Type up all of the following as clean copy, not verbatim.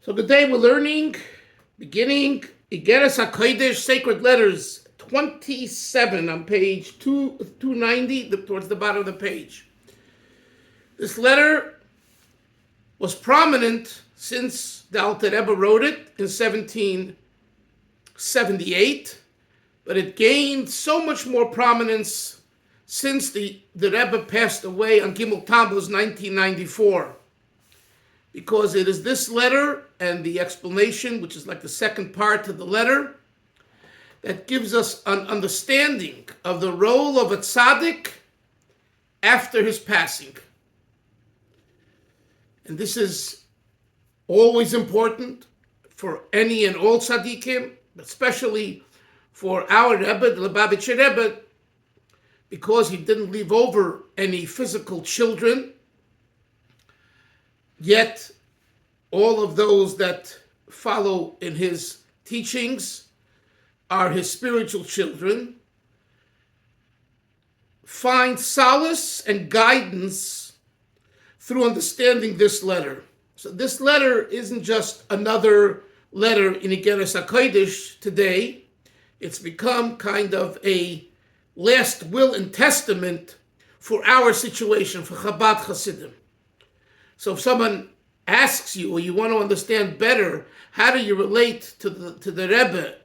So today we're learning, beginning Igeres HaKodesh, Sacred Letters 27 on page 290, towards the bottom of the page. This letter was prominent since the Alter Rebbe wrote it in 1778, but it gained so much more prominence since the Rebbe passed away on Gimel Tammuz 1994. Because it is this letter and the explanation, which is like the second part to the letter, that gives us an understanding of the role of a tzaddik after his passing. And this is always important for any and all tzaddikim, especially for our Rebbe, the Lubavitcher Rebbe, because he didn't leave over any physical children. Yet, all of those that follow in his teachings are his spiritual children, find solace and guidance through understanding this letter. So this letter isn't just another letter in Igeres HaKodesh today. It's become kind of a last will and testament for our situation, for Chabad Hasidim. So if someone asks you, or you want to understand better, how do you relate to the Rebbe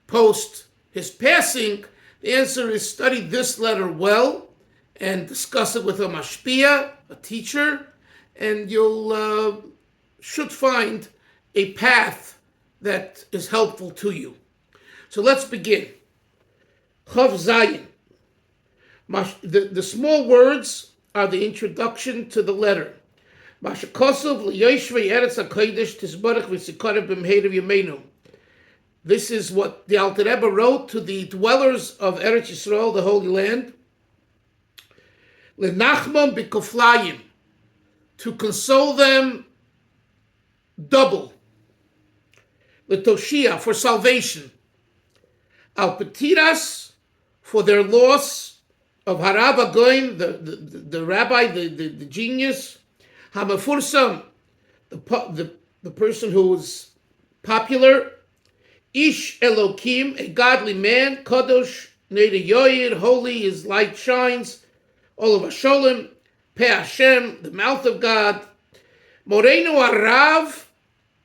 post his passing, the answer is study this letter well and discuss it with a mashpia, a teacher, and you'll should find a path that is helpful to you. So let's begin. Chav Zayin. The small words are the introduction to the letter. This is what the Alter Rebbe wrote to the dwellers of Eretz Yisrael, the Holy Land. Lenachmon b'koflayim, to console them double. Letoshia, for salvation. Al petiras, for their loss of Harav Agoyim, the rabbi, the genius. Hamafursam, the person who is popular. Ish Elokim, a godly man. Kadosh Neder Yoyir, holy, his light shines. Olav Hasholem, Peh Hashem, the mouth of God. Moreinu Arav,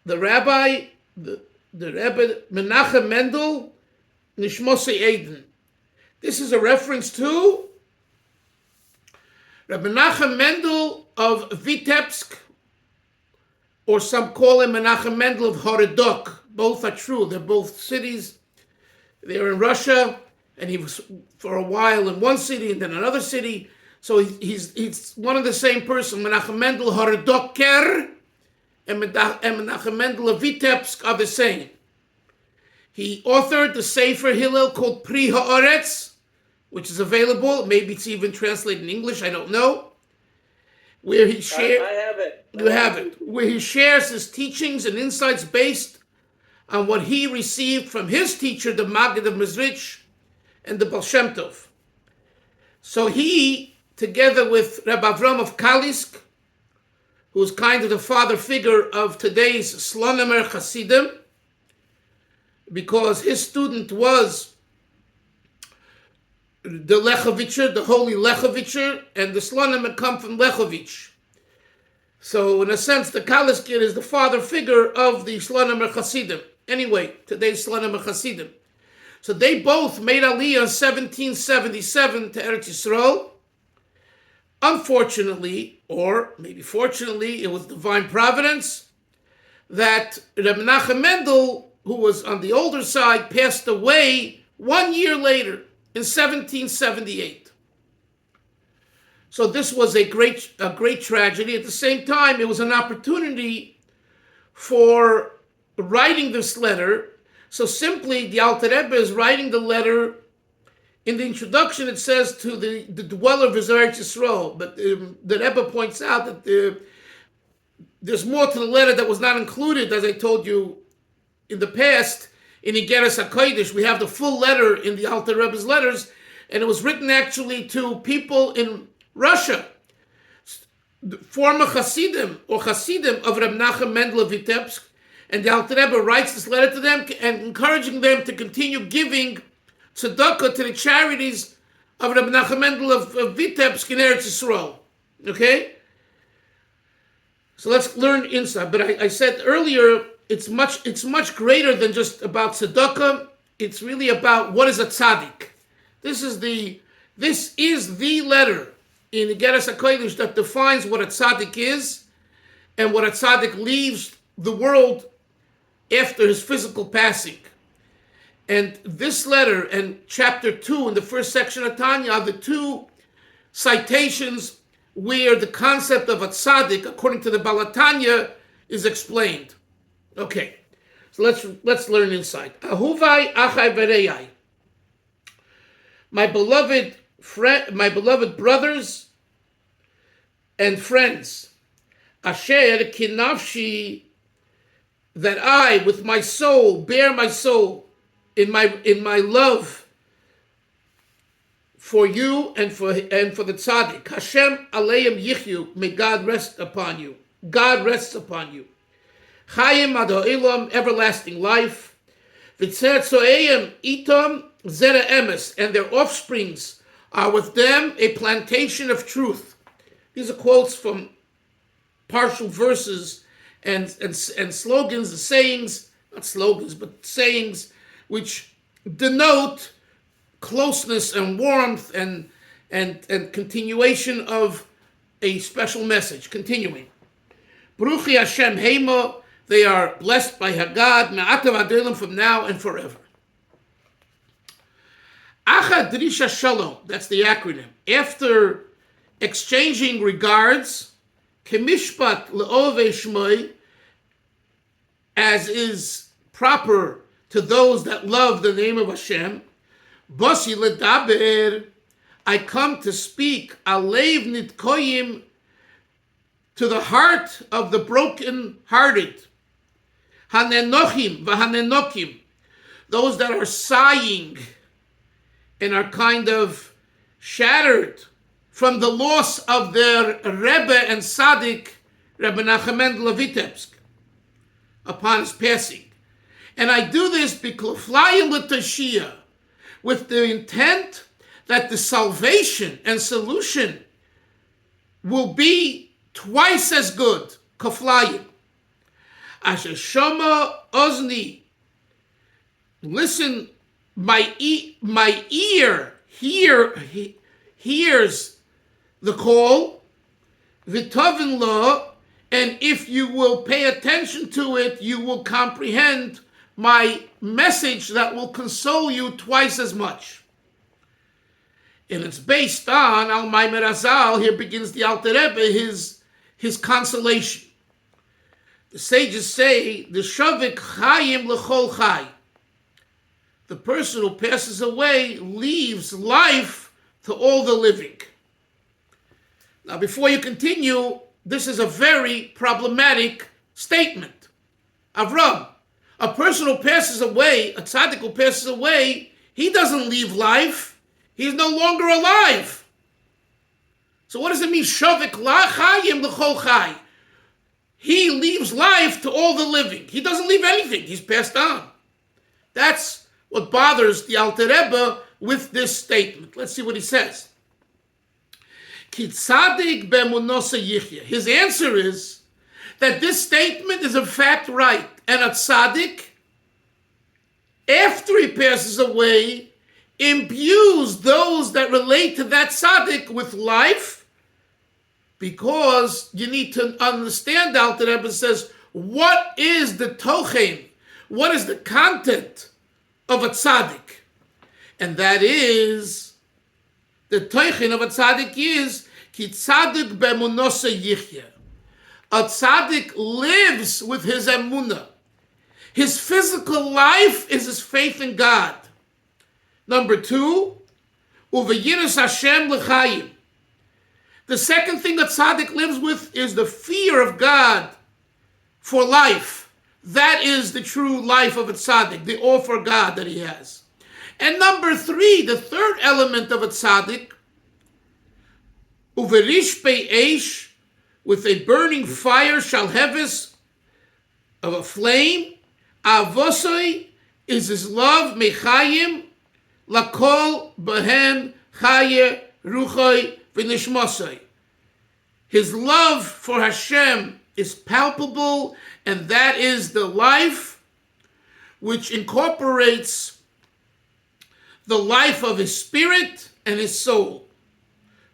the rabbi, the Rebbe Menachem Mendel, Nishmosei Eden. This is a reference to Rebbe Menachem Mendel of Vitebsk, or some call him Menachem Mendel of Horodok. Both are true. They're both cities. They're in Russia, and he was for a while in one city and then another city. So he's one of the same person. Menachem Mendel Horodoker and Menachem Mendel of Vitebsk are the same. He authored the Sefer Hillel called Pri Haaretz, which is available. Maybe it's even translated in English. I don't know. Where he shares, I have it. You have it. Where he shares his teachings and insights based on what he received from his teacher, the Maggid of Mezrich, and the Baal Shem Tov. So he, together with Rabbi Avram of Kalisk, who is kind of the father figure of today's Slonemer Hasidim, because his student was the Lechovitcher, the holy Lechovitcher, and the Slonim come from Lechovitch. So in a sense, the Kaliskir is the father figure of the Slonim Chasidim. Anyway, today's Slonim Chasidim. So they both made Aliyah in 1777 to Eretz Yisrael. Unfortunately, or maybe fortunately, it was divine providence that Reb Menachem Mendel, who was on the older side, passed away 1 year later, in 1778. So this was a great tragedy. At the same time, it was an opportunity for writing this letter. So simply, the Alter Rebbe is writing the letter. In the introduction, it says to the dweller of Eretz Yisrael, but the Rebbe points out that there's more to the letter that was not included, as I told you in the past. In Igeres HaKodesh, we have the full letter in the Alter Rebbe's letters, and it was written actually to people in Russia, former Hasidim or Hasidim of Reb Menachem Mendel of Vitebsk, And the Alter Rebbe writes this letter to them and encouraging them to continue giving tzedakah to the charities of Rebbe Nachum Mendel of Vitebsk in Eretz Yisrael. Okay? So let's learn inside. But I said earlier, it's much greater than just about tzedakah. It's really about what is a tzaddik. This is the letter in Igeres HaKodesh that defines what a tzaddik is and what a tzaddik leaves the world after his physical passing. And this letter and chapter 2 in the first section of Tanya are the two citations where the concept of a tzaddik, according to the Balatanya, is explained. Okay, so let's learn inside. Ahuvai achai vereyai. My beloved brothers and friends, asher kinafshi, that I, with my soul, bear my soul in my love for you and for the tzaddik. Hashem aleim yichyu, may God rest upon you. God rests upon you. Chayim ad ha'olam, everlasting life. V'tzer tzoeim itom zera emes, and their offsprings are with them a plantation of truth. These are quotes from partial verses and slogans, and sayings, not slogans, but sayings which denote closeness and warmth and continuation of a special message. Continuing. Baruchi Hashem Heimo, they are blessed by Hagad, Me'atav Adelim, from now and forever. Acha Drisha Shalom, that's the acronym. After exchanging regards, Kemishpat Le'ovei Shmoi, as is proper to those that love the name of Hashem, Bosi Ledaber, I come to speak, Alev Nitkoyim, to the heart of the broken-hearted, Hanenochim v'Hanenokim, those that are sighing and are kind of shattered from the loss of their Rebbe and Tzaddik, Rebbe Nachum Mendel of Vitebsk, upon his passing. And I do this b'kloflayim l'tashiyah, with the intent that the salvation and solution will be twice as good. Koflayim. Asher shama ozni, listen, my ear hears the call, v'tovin lo, and if you will pay attention to it, you will comprehend my message that will console you twice as much. And it's based on Al Maimer Azal. Here begins the Alter Rebbe, his consolation. The sages say, the Shavik Chayim L'chol Chay. The person who passes away leaves life to all the living. Now, before you continue, this is a very problematic statement. Avram, a person who passes away, a tzaddik who passes away, he doesn't leave life. He's no longer alive. So what does it mean? Shavik Chayim L'chol Chay. He leaves life to all the living. He doesn't leave anything. He's passed on. That's what bothers the Alter Rebbe with this statement. Let's see what he says. Ki tzadik be'emunosa yichya. His answer is that this statement is in fact right. And a tzaddik, after he passes away, imbues those that relate to that tzaddik with life, because you need to understand, Alter Rebbe says, what is the tochen? What is the content of a tzaddik? And that is, the tochen of a tzaddik is, ki tzaddik be'emunosa yichya. A tzaddik lives with his emunah. His physical life is his faith in God. Number 2, uveyiras Hashem l'chayim. The second thing that tzaddik lives with is the fear of God for life. That is the true life of a tzaddik, the awe for God that he has. And number 3, the third element of a tzaddik, uverish eish, with a burning fire, shalhevis, of a flame. Avosoi is his love, mechayim, lakol behen chaye ruchoi v'nishmosoi. His love for Hashem is palpable, and that is the life which incorporates the life of his spirit and his soul.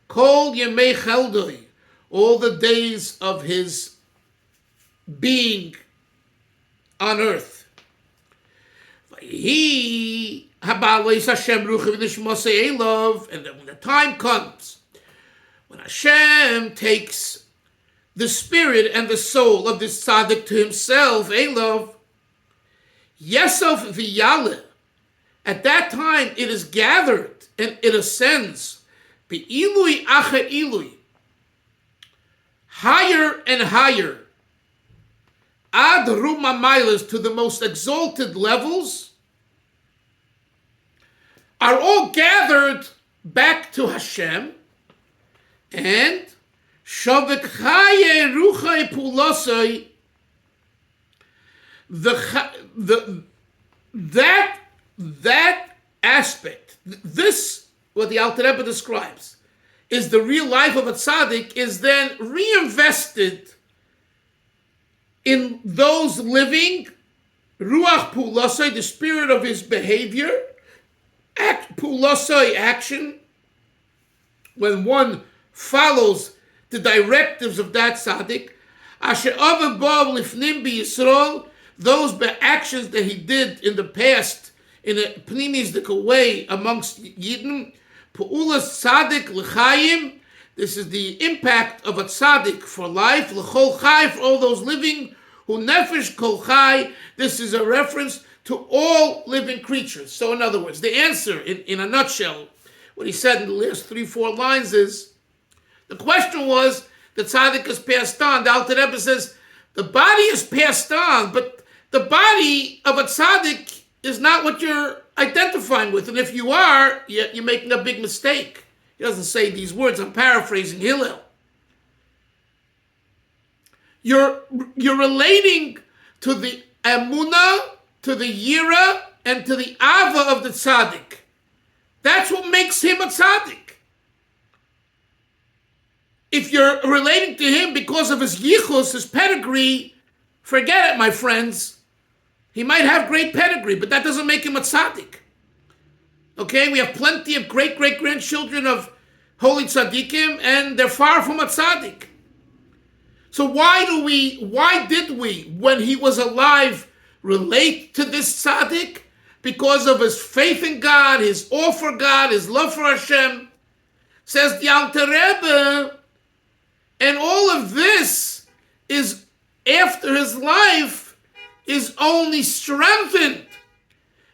Kol yemei cheldoi, all the days of his being on earth. He habalei Hashem ruchei v'nishmosei elov, and then when the time comes, when Hashem takes the spirit and the soul of this tzaddik to himself, elov, yesov v'yaleh, at that time it is gathered and it ascends, be'ilui acher ilui, higher and higher, ad ruma milas, to the most exalted levels, are all gathered back to Hashem, and shavik chaye ruchai pulosai, that aspect, this, what the Alter Rebbe describes, is the real life of a tzaddik, is then reinvested in those living, ruach pulosai, the spirit of his behavior, pulosai, action, when one follows the directives of that tzaddik, asher ava bov lifnim b'Yisrael, those actions that he did in the past in a pnimistic way amongst Yidden, pu'ulas tzaddik l'chayim, this is the impact of a tzaddik for life, l'chol chai, for all those living, hu nefesh kol chai, this is a reference to all living creatures. So in other words, the answer in a nutshell, what he said in the last 3-4 lines is, the question was, the tzaddik is passed on. The Alter Rebbe says, the body is passed on, but the body of a tzaddik is not what you're identifying with. And if you are, you're making a big mistake. He doesn't say these words, I'm paraphrasing Hillel. You're relating to the emunah, to the yira, and to the ava of the tzaddik. That's what makes him a tzaddik. If you're relating to him because of his yichus, his pedigree, forget it, my friends. He might have great pedigree, but that doesn't make him a tzaddik. Okay, we have plenty of great-great-grandchildren of holy tzaddikim, and they're far from a tzaddik. So why did we, when he was alive, relate to this tzaddik? Because of his faith in God, his awe for God, his love for Hashem. Says the Alter Rebbe, and all of this is, after his life, is only strengthened.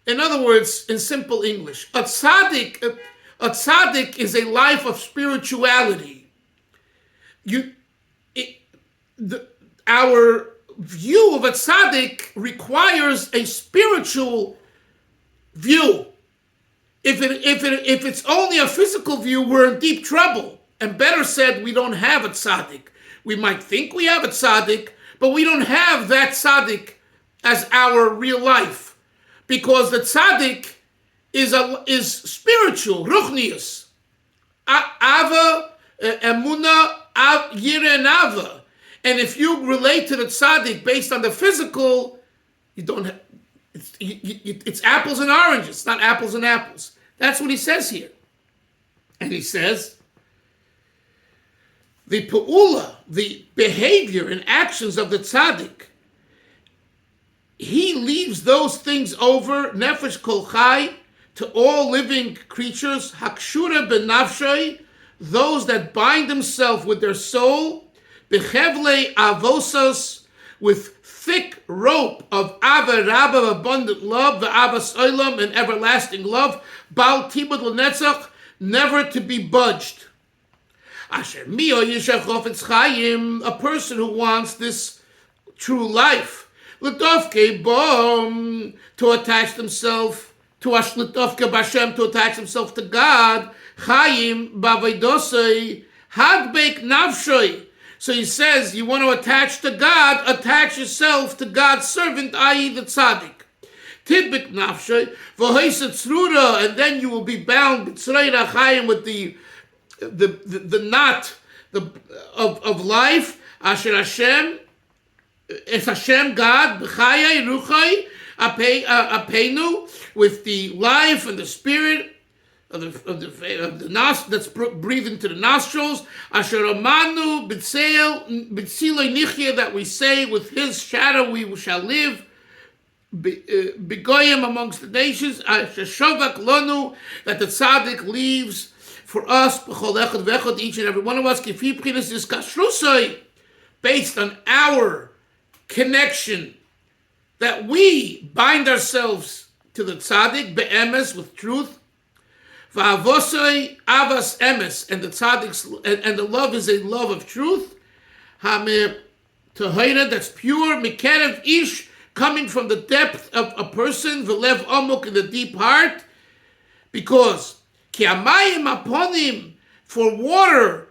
In other words, in simple English, a tzaddik is a life of spirituality. Our view of a tzaddik requires a spiritual view. If it's only a physical view, we're in deep trouble. And better said, we don't have a tzaddik. We might think we have a tzaddik, but we don't have that tzaddik as our real life. Because the tzaddik is spiritual, ruchnius. Ava, emuna, yira, and ava. And if you relate to the tzaddik based on the physical, you don't have, it's apples and oranges. It's not apples and apples. That's what he says here. And he says, the pu'ula, the behavior and actions of the tzaddik, he leaves those things over, nefesh kol chai, to all living creatures, hakshura benafshay, those that bind themselves with their soul, bechevle avosos, with thick rope of ava rabba, abundant love, the avas olam, and everlasting love, bal tibud l'netzach, never to be budged. Asher mio yishach chofetz chayim, a person who wants this true life, l'dofke bom, to attach themselves to l'dofke b'Hashem, to attach themselves to God, chayim b'avaydosei, hadbek nafshoy, So he says, you want to attach to God, attach yourself to God's servant, i.e. the tzaddik. Tidbik nafshay, v'hoisa tzrura, and then you will be bound with the knot of life. Asher Hashem, it's Hashem God, b'chayai ruchai apenu, with the life and the spirit of the that's breathed into the nostrils. Asher amanu b'tziloi nichya, that we say, with His shadow we shall live. Begoyim amongst the nations. Asher shovak lonu, that the tzaddik leaves for us, b'chol echad v'echad, each and every one of us, kifi p'chinas iskashrusai, based on our connection, that we bind ourselves to the tzaddik, be'emes, with truth, v'avosai avas emes, and the tzaddik's, and the love is a love of truth, hameh tahira, that's pure, mikerev ish, coming from the depth of a person, v'lev amok, in the deep heart, because ki amayim aponim, for water,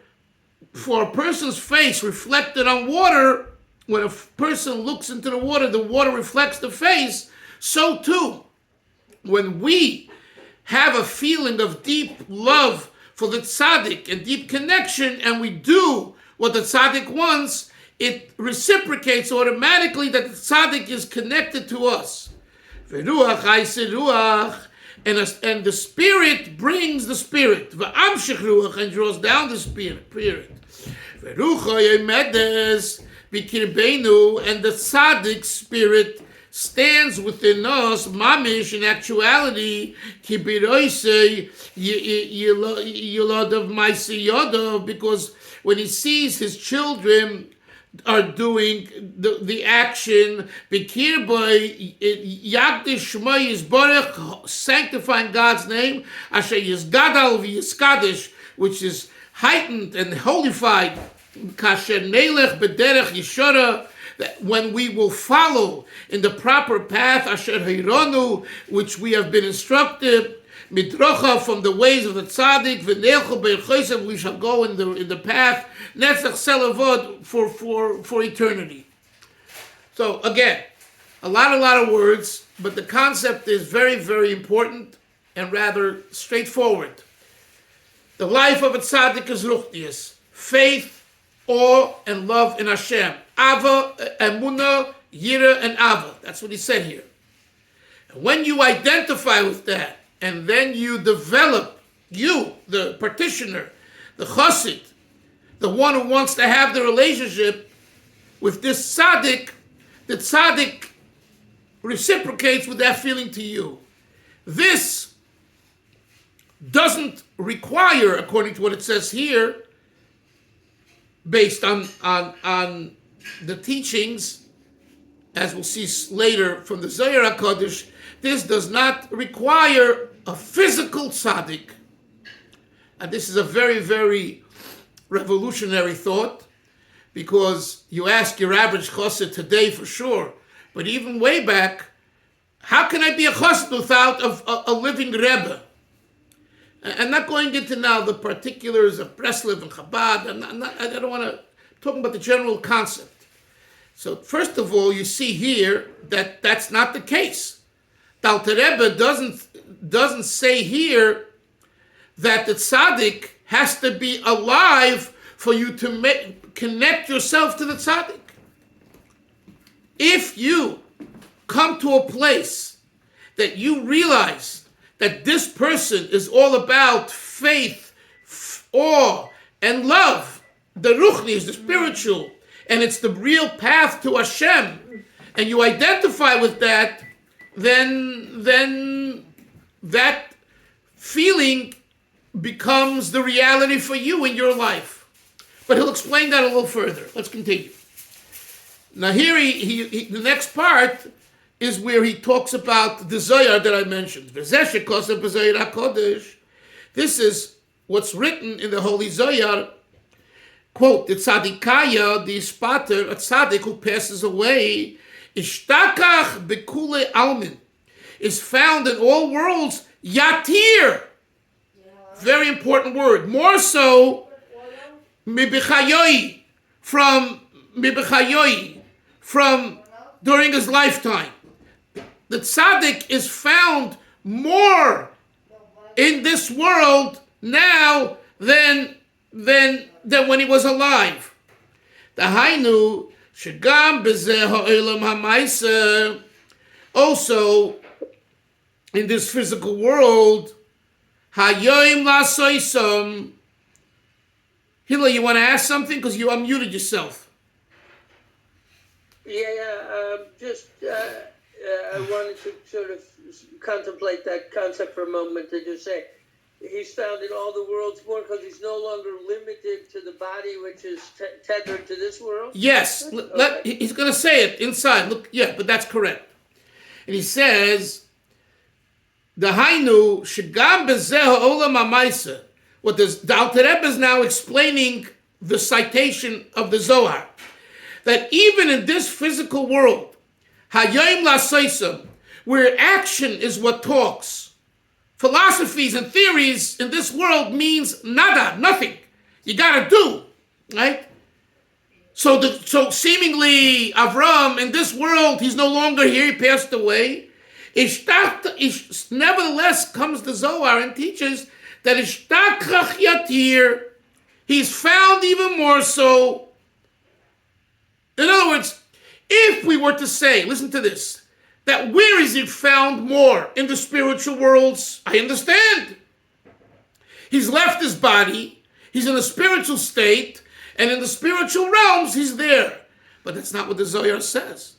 for a person's face reflected on water, when a person looks into the water reflects the face. So too, when we have a feeling of deep love for the tzaddik and deep connection, and we do what the tzaddik wants, it reciprocates automatically that the tzaddik is connected to us. Veruach haise ruach, and the spirit brings the spirit. V'amshich ruach, and draws down the spirit. Verucha yemedes b'kirbeinu, and the tzaddik spirit stands within us, mamish, in actuality, kibiroise yilod of maisi yodov, because when he sees his children are doing the action, b'kir boy yagdish shmo yisborech, sanctifying God's name, asher yizgadal v'yiskadesh, which is heightened and holified, kasher nelech b'derech yishora, that when we will follow in the proper path, asher hironu, which we have been instructed, midrocha, from the ways of the tzaddik, v'neilchu b'erchosav, we shall go in the path, netzach selavod, for eternity. So again, a lot of words, but the concept is very, very important and rather straightforward. The life of a tzaddik is ruchnius, faith, awe, and love in Hashem. Ava, emunah, yira, and ava. That's what he said here. And when you identify with that, and then you develop, you, the practitioner, the chassid, the one who wants to have the relationship with this tzaddik, the tzaddik reciprocates with that feeling to you. This doesn't require, according to what it says here, based on the teachings, as we'll see later from the Zohar HaKodesh, this does not require a physical tzaddik. And this is a very, very revolutionary thought, because you ask your average chassid today for sure, but even way back, how can I be a chassid without a living Rebbe? I'm not going into now the particulars of Breslov and Chabad. I don't want to talk about the general concept. So first of all, you see here that that's not the case. The Alter Rebbe doesn't say here that the tzaddik has to be alive for you to connect yourself to the tzaddik. If you come to a place that you realize that this person is all about faith, awe, and love, the ruchni is the spiritual, and it's the real path to Hashem, and you identify with that, then that feeling becomes the reality for you in your life. But he'll explain that a little further. Let's continue. Now here, the next part is where he talks about the Zohar that I mentioned. This is what's written in the Holy Zohar. Quote, the tzaddikaya, the spater, a tzaddik who passes away, ishtakach bekule almin, is found in all worlds, yatir. Very important word. More so, mibichayoi, from Mibechayoyi, from during his lifetime. The tzaddik is found more in this world now than when he was alive. The Hainu shegam bezeh ha'olam ha'maisa. Also, in this physical world, hayoim la'soisam. Hila, you want to ask something? Because you unmuted yourself. I wanted to sort of contemplate that concept for a moment to just say he's found in all the worlds more because he's no longer limited to the body which is tethered to this world? Yes. He's going to say it inside. Look, yeah, but that's correct. And he says, the Hainu, Shegam Bezeh Olam HaMaisa. What the Alter Rebbe is now explaining the citation of the Zohar. That even in this physical world, Hayoim Lasoisam, where action is what talks. Philosophies and theories in this world means nada, nothing. You gotta do, right? So seemingly Avram, in this world, he's no longer here, he passed away. Nevertheless comes the Zohar and teaches that Ishtakach Yatir, he's found even more so. In other words, if we were to say, listen to this, that where is he found more? In the spiritual worlds? I understand. He's left his body, he's in a spiritual state, and in the spiritual realms, he's there. But that's not what the Zohar says.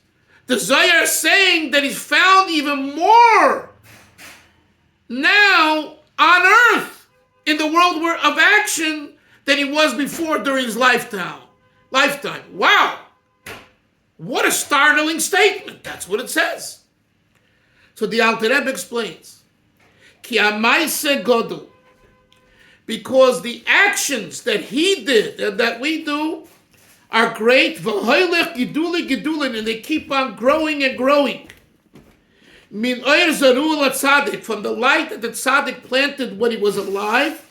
The Zohar is saying that he's found even more now on earth, in the world of action, than he was before during his lifetime. Wow. What a startling statement. That's what it says. So the Alter Rebbe explains, Ki amaise godu, because the actions that he did and that we do are great, v'hoylech giduli gidulin, and they keep on growing and growing. Min oyer zarul tzaddik, from the light that the tzaddik planted when he was alive,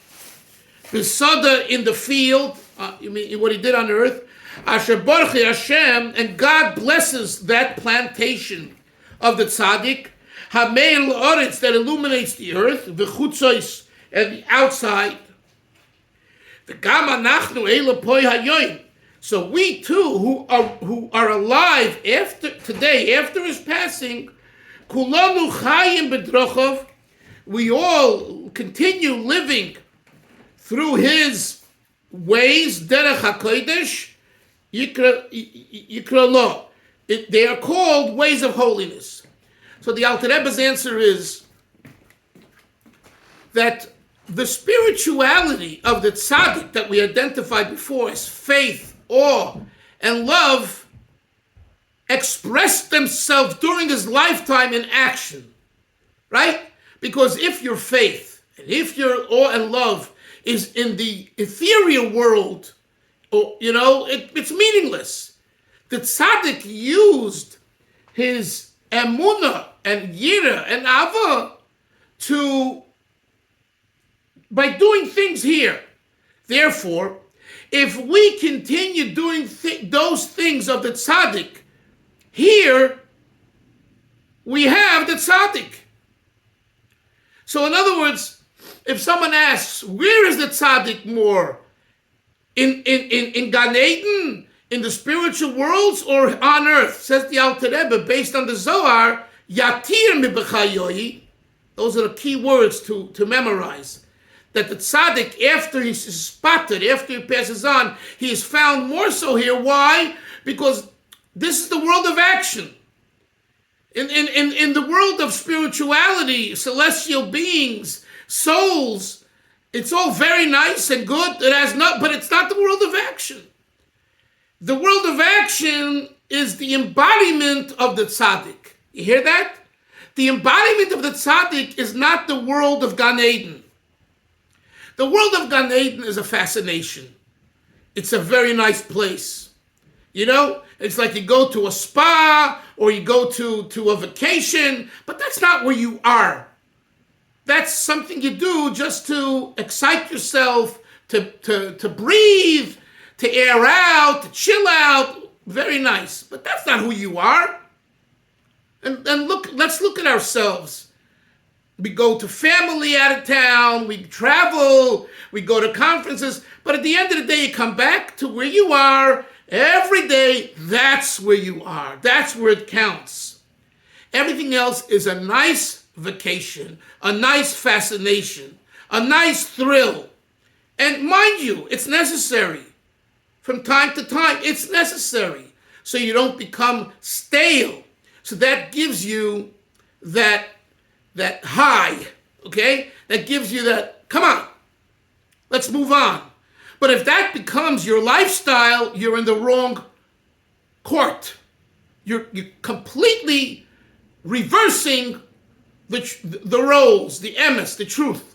Besada in the field, you mean what he did on earth, Asher Baruch Hashem, and God blesses that plantation of the tzaddik, Hameir L'oretz, that illuminates the earth, V'chutzos, and the outside. V'gam anachnu eila poi hayoim. So we too, who are alive today, after his passing, kulanu chayim b'drochov, we all continue living through his ways, Derech HaKodesh, Yikra Lo. They are called ways of holiness. So the Alter Rebbe's answer is that the spirituality of the tzaddik that we identified before as faith, awe, and love expressed themselves during his lifetime in action, right? Because if your faith and if your awe and love is in the ethereal world, it's meaningless. The tzaddik used his emunah and yira and ava by doing things here. Therefore, if we continue doing those things of the tzaddik, here we have the tzaddik. So in other words, if someone asks, where is the tzaddik more? In Gan Eden, in the spiritual worlds, or on earth? Says the Alter Rebbe, based on the Zohar, Yatir mibechayoyi. Those are the key words to memorize. That the tzaddik, after he's spotted, after he passes on, he is found more so here. Why? Because this is the world of action. In the world of spirituality, celestial beings, souls, it's all very nice and good. But it's not the world of action. The world of action is the embodiment of the tzaddik. You hear that? The embodiment of the tzaddik is not the world of Gan Eden. The world of Gan Eden is a fascination. It's a very nice place. It's like you go to a spa or you go to a vacation, but that's not where you are. That's something you do just to excite yourself, to breathe, to air out, to chill out. Very nice. But that's not who you are. And look, let's look at ourselves. We go to family out of town, we travel, we go to conferences, but at the end of the day, you come back to where you are every day. That's where you are. That's where it counts. Everything else is a nice vacation, a nice fascination, a nice thrill. And mind you, it's necessary. From time to time, it's necessary. So you don't become stale. So that gives you that high, okay? That gives you that, come on, let's move on. But if that becomes your lifestyle, you're in the wrong court. You're completely reversing the roles, the emes, the truth.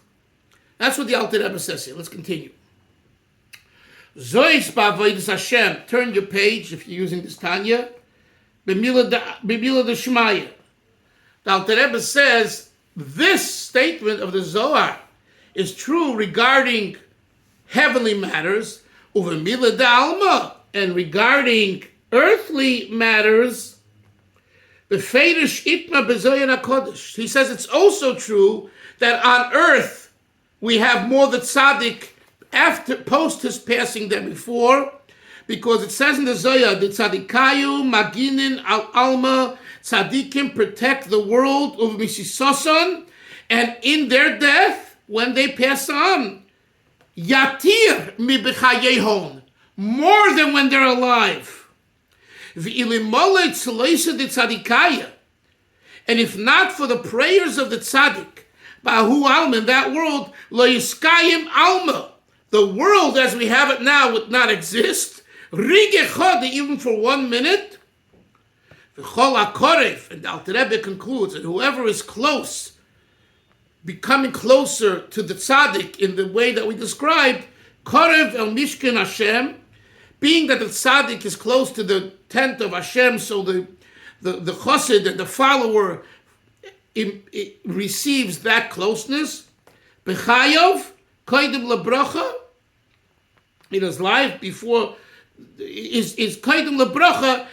That's what the Alter Rebbe says here. Let's continue. Zois ba'avodas Hashem. Turn your page if you're using this Tanya. B'mila d'shmaya. The Alter Rebbe says this statement of the Zohar is true regarding heavenly matters, uv'mila d'alma, and regarding earthly matters. B'feidish itma b'Zohar HaKodesh. He says it's also true that on earth we have more the tzaddik post his passing than before, because it says in the Zohar, the tzadikayu maginin al alma, tzaddikim protect the world of misisoson, and in their death, when they pass on, yatir mi b'chayehon, more than when they're alive. V'ilimole tzloisa de tzadikaya, and if not for the prayers of the tzaddik, ba'hu alma, in that world, lo yiskayim alma, the world as we have it now would not exist. Rigechod, even for 1 minute. V'chol hakorev, and the Alter Rebbe concludes that whoever is close, becoming closer to the tzaddik in the way that we described, korev el mishkan Hashem, being that the tzaddik is close to the tent of Hashem, so the chassid and the follower receives that closeness. B'chayov koydem lebracha, in his life before is koydem lebracha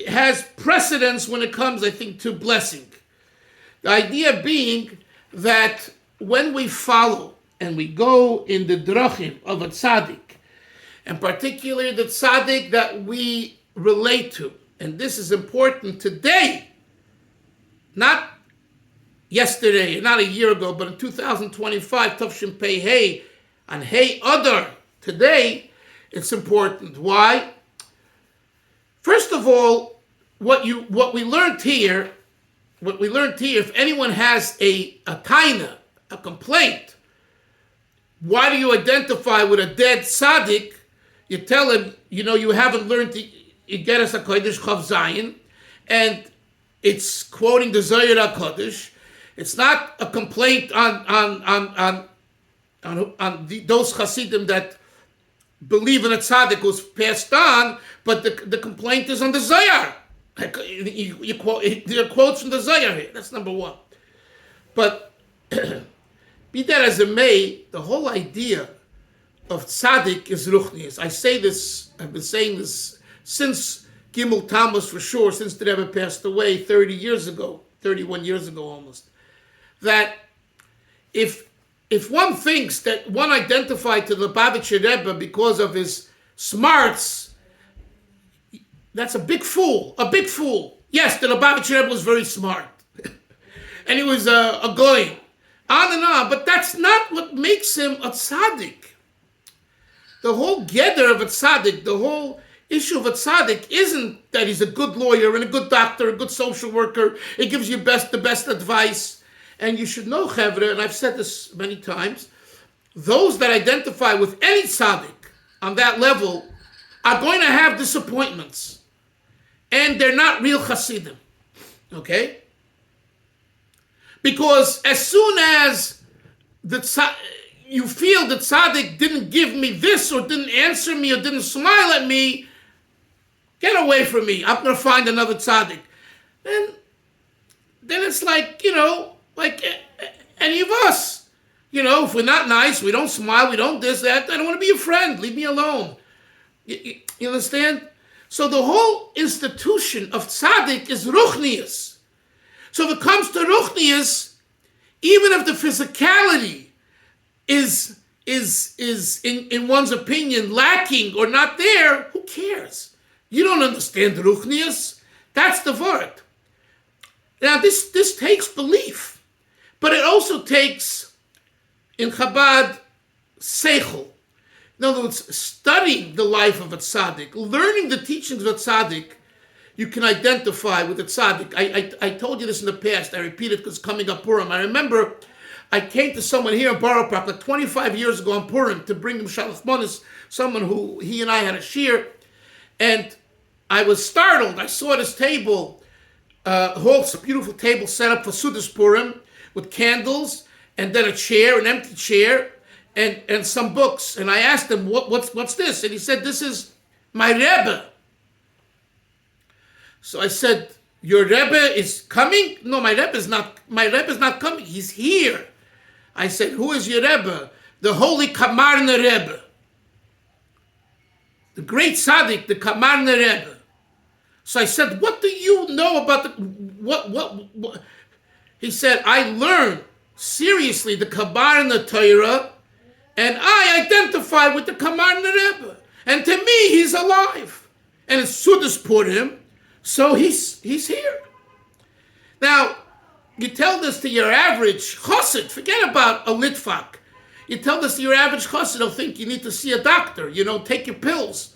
has precedence when it comes, I think, to blessing. The idea being that when we follow and we go in the drachim of a tzaddik, and particularly the tzaddik that we relate to, and this is important today, not yesterday, not a year ago, but in 2025, Tavshin Pei Hey, on Hey Adar, today, it's important. Why? First of all, what we learned here, if anyone has a taina, a complaint, why do you identify with a dead tzaddik? You tell him, you haven't learned the Igeres HaKodesh Chav Zayin, and it's quoting the Zohar HaKodesh. It's not a complaint on those Hasidim that believe in a tzaddik who's passed on, but the complaint is on the Zohar. There are quotes from the Zohar here. That's number one. But be that as it may, the whole idea of tzaddik is ruchnius. I say this, I've been saying this since Gimel Tammuz for sure, since the Rebbe passed away 31 years ago almost, that if one thinks that one identified to the Lubavitcher Rebbe because of his smarts, that's a big fool. Yes, the Lubavitcher Rebbe was very smart. And he was a goy. On and on. But that's not what makes him a tzaddik. The whole gather of a tzaddik, the whole issue of a tzaddik isn't that he's a good lawyer and a good doctor, a good social worker. He gives you the best advice. And you should know, Chevra, and I've said this many times, those that identify with any tzaddik on that level are going to have disappointments. And they're not real Hasidim. Okay? Because as soon as you feel the tzaddik didn't give me this, or didn't answer me, or didn't smile at me, get away from me. I'm going to find another tzaddik. Then it's like, like any of us. If we're not nice, we don't smile, we don't this, that, I don't want to be your friend. Leave me alone. You understand? So the whole institution of tzaddik is ruchnius. So if it comes to ruchnius, even if the physicality is in one's opinion lacking or not there, who cares? You don't understand ruchnius. That's the word. Now this takes belief, but it also takes in Chabad seichel. In other words, studying the life of a tzaddik, learning the teachings of a tzaddik, you can identify with a tzaddik. I told you this in the past. I repeat it because it's coming up Purim. I remember I came to someone here in Borough Park like 25 years ago on Purim to bring him Shalach Monis, someone who he and I had a shir, and I was startled. I saw this table, whole beautiful table set up for Sudas Purim with candles, and then a chair, an empty chair, and some books. And I asked him, what's this? And he said, this is my Rebbe. So I said, your Rebbe is coming? No, my Rebbe is not coming. He's here. I said, who is your Rebbe? The holy Kamarna Rebbe. The great tzaddik, the Kamarna Rebbe. So I said, what do you know about the, what? He said, I learned seriously the Kamarna Torah, and I identify with the Kamarna Rebbe. And to me, he's alive. And it's Sudas Purim, so he's here. Now, you tell this to your average chassid, forget about a litvak. You tell this to your average chassid, they'll think you need to see a doctor, take your pills,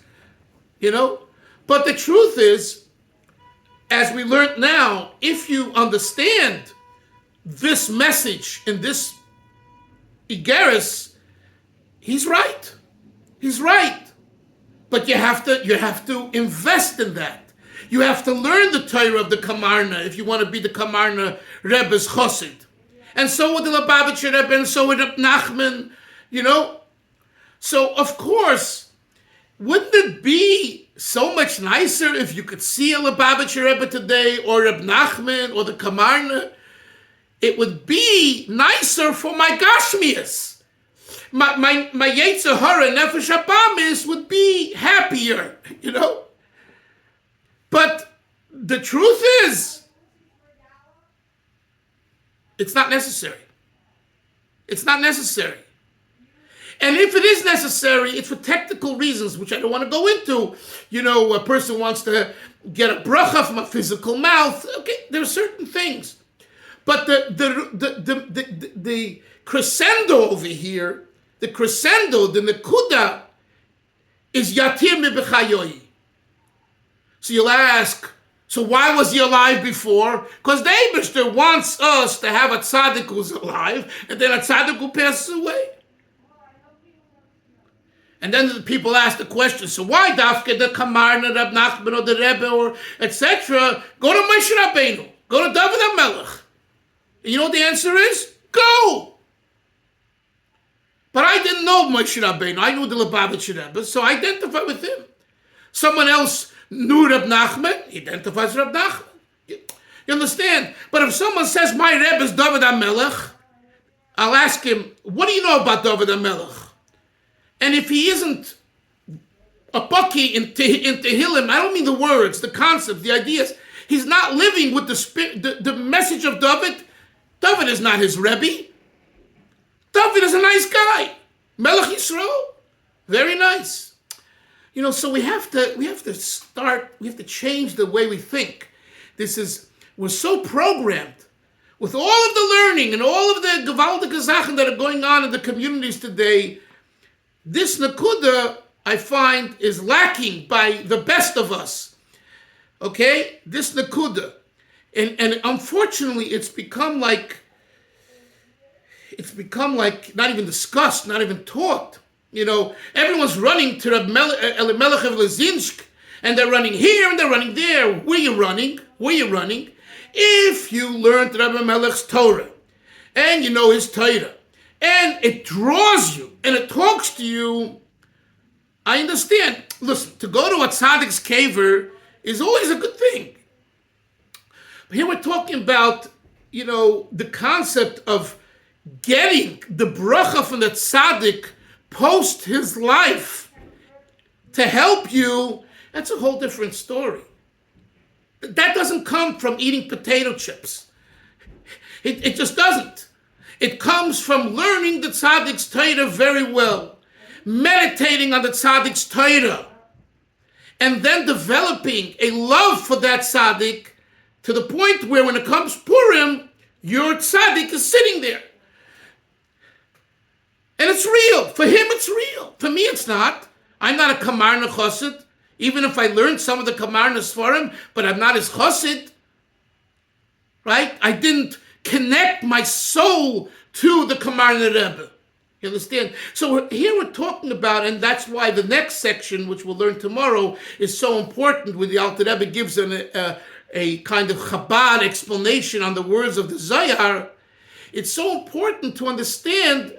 But the truth is, as we learned now, if you understand this message in this Igeres, he's right. He's right. But you have to invest in that. You have to learn the Torah of the Kamarna if you want to be the Kamarna Rebbe's chassid. And so with the Lubavitcher Rebbe, and so with Reb Nachman, So, of course, wouldn't it be so much nicer if you could see a Lubavitcher Rebbe today, or Reb Nachman, or the Kamarna? It would be nicer for my Gashmias. My Yetzer Hara Nefesh Abamis would be happier, But the truth is, it's not necessary. It's not necessary. And if it is necessary, it's for technical reasons, which I don't want to go into. A person wants to get a bracha from a physical mouth. Okay, there are certain things. But the crescendo over here, the nekuda, is yatir mi b'chayoi. So you'll ask, so why was he alive before? Because the Eibishter wants us to have a tzaddik who's alive, and then a tzaddik who passes away. And then the people ask the question, so why dafke the Kamarna, Reb Nachman, or the Rebbe, or etc.? Go to Moshe Rabbeinu. Go to David HaMelech. And you know what the answer is? Go! But I didn't know Moshe Rabbeinu. I knew the Lubavitcher Rebbe, so I identify with him. Someone else knew Reb Nachman, he identifies Reb Nachman. You understand? But if someone says, my Rebbe is David HaMelech, I'll ask him, what do you know about David HaMelech? And if he isn't a bucky in Tehillim, I don't mean the words, the concepts, the ideas. He's not living with the message of David. David is not his Rebbe. David is a nice guy. Melech Yisrael, very nice. So we have to change the way we think. We're so programmed with all of the learning and all of the gewaltige Sachen that are going on in the communities today. This nekuda, I find, is lacking by the best of us. Okay? This nekuda. And unfortunately, it's become like not even discussed, not even taught. Everyone's running to Elimelech of Lezinsk, and they're running here and they're running there. Where you running? If you learned Rebbe Melech's Torah, and you know his Torah, and it draws you, and it talks to you, I understand. Listen, to go to a tzaddik's kaver is always a good thing. But here we're talking about, the concept of getting the bracha from the tzaddik post his life. to help you, that's a whole different story. That doesn't come from eating potato chips. It just doesn't. It comes from learning the Tzaddik's Torah very well, meditating on the Tzaddik's Torah, and then developing a love for that Tzaddik to the point where when it comes Purim, your Tzaddik is sitting there. And it's real. For him, it's real. For me, it's not. I'm not a Kamarna Chassid, even if I learned some of the Kamarnas for him, but I'm not his Chassid. Right? I didn't connect my soul to the Kamarna Rebbe. You understand? So here we're talking about, and that's why the next section, which we'll learn tomorrow, is so important, where the Alter Rebbe gives a kind of Chabad explanation on the words of the Zohar. It's so important to understand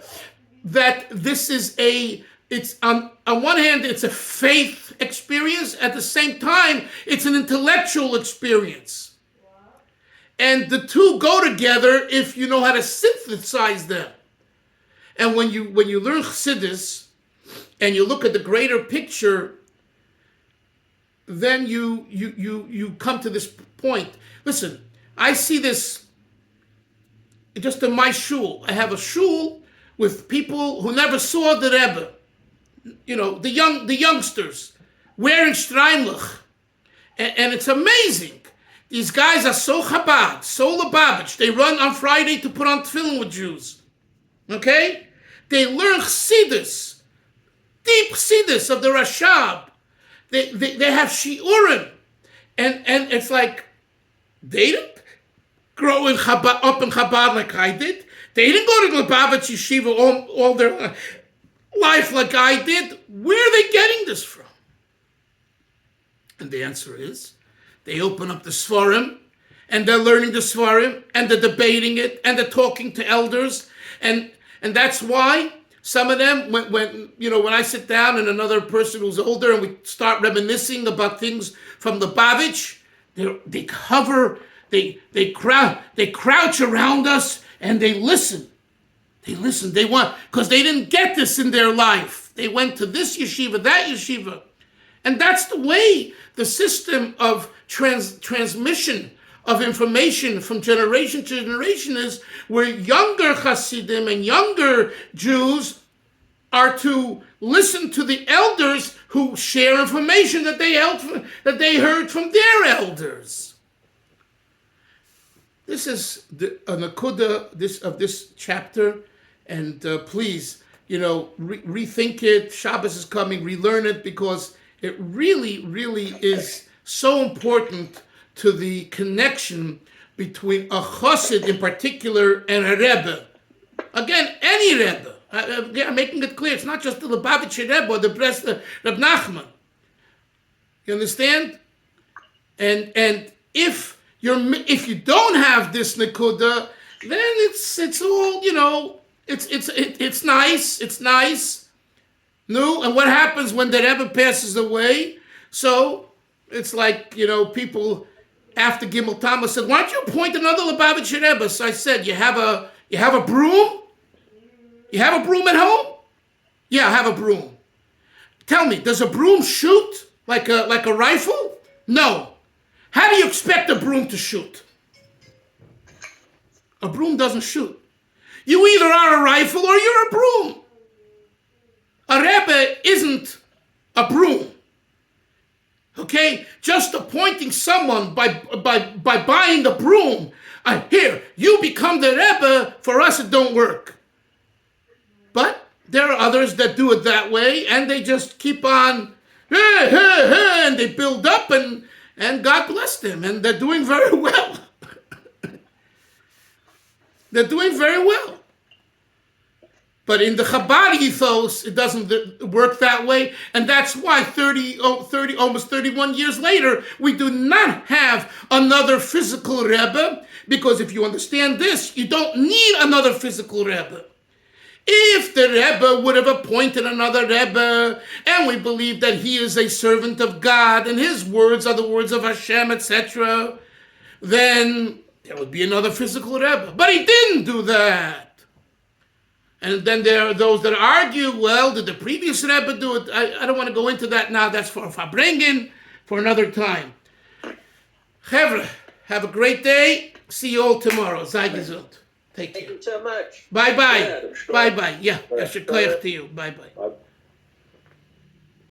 that this is it's on one hand, it's a faith experience. At the same time, it's an intellectual experience. And the two go together if you know how to synthesize them. And when you learn Chassidus and you look at the greater picture, then you come to this point. Listen, I see this just in my shul. I have a shul with people who never saw the Rebbe. You know, the youngsters wearing Streimlich. And it's amazing. These guys are so Chabad, so Lubavitch. They run on Friday to put on tefillin with Jews. Okay? They learn Chassidus, deep Chassidus of the Rashab. They have Shiurim. And it's like, they didn't grow in Chabad, up in Chabad like I did. They didn't go to Lubavitch Yeshiva all their life like I did. Where are they getting this from? And the answer is, they open up the Sfarim, and they're learning the Sfarim, and they're debating it, and they're talking to elders, and that's why some of them, when I sit down and another person who's older and we start reminiscing about things from the Lubavitch, they crouch around us and they listen. They want, because they didn't get this in their life. They went to this yeshiva, that yeshiva. And that's the way the system of transmission of information from generation to generation is, where younger Hasidim and younger Jews are to listen to the elders who share information that they heard from their elders. This is a nakuda of this chapter, and please, rethink it. Shabbos is coming, relearn it, because it really, really is so important to the connection between a chassid in particular and a Rebbe. Again, any Rebbe. I'm making it clear. It's not just the Lubavitcher Rebbe or the Reb Nachman. You understand? And if you don't have this nekuda, then it's all it's nice. It's nice. No, and what happens when the Rebbe passes away? So it's like, people after Gimel Tama said, why don't you appoint another Lubavitcher Rebbe? So I said, you have a broom? You have a broom at home? Yeah, I have a broom. Tell me, does a broom shoot like a rifle? No. How do you expect a broom to shoot? A broom doesn't shoot. You either are a rifle or you're a broom. A Rebbe isn't a broom. Okay? Just appointing someone by buying the broom. Here, you become the Rebbe. For us, it don't work. But there are others that do it that way, and they just keep on, and they build up, and God bless them, and they're doing very well. They're doing very well. But in the Chabad ethos, it doesn't work that way, and that's why almost 31 years later, we do not have another physical Rebbe, because if you understand this, you don't need another physical Rebbe. If the Rebbe would have appointed another Rebbe, and we believe that he is a servant of God, and his words are the words of Hashem, etc., then there would be another physical Rebbe. But he didn't do that. And then there are those that argue, well, did the previous Rebbe do it? I don't want to go into that now. That's for Fabringen for another time. Chevra, have a great day. See you all tomorrow. Sei gesund. Take care. Thank you so much. Bye-bye. Yeah, sure. Bye-bye. Yeah, yasher koyach to you. Bye-bye.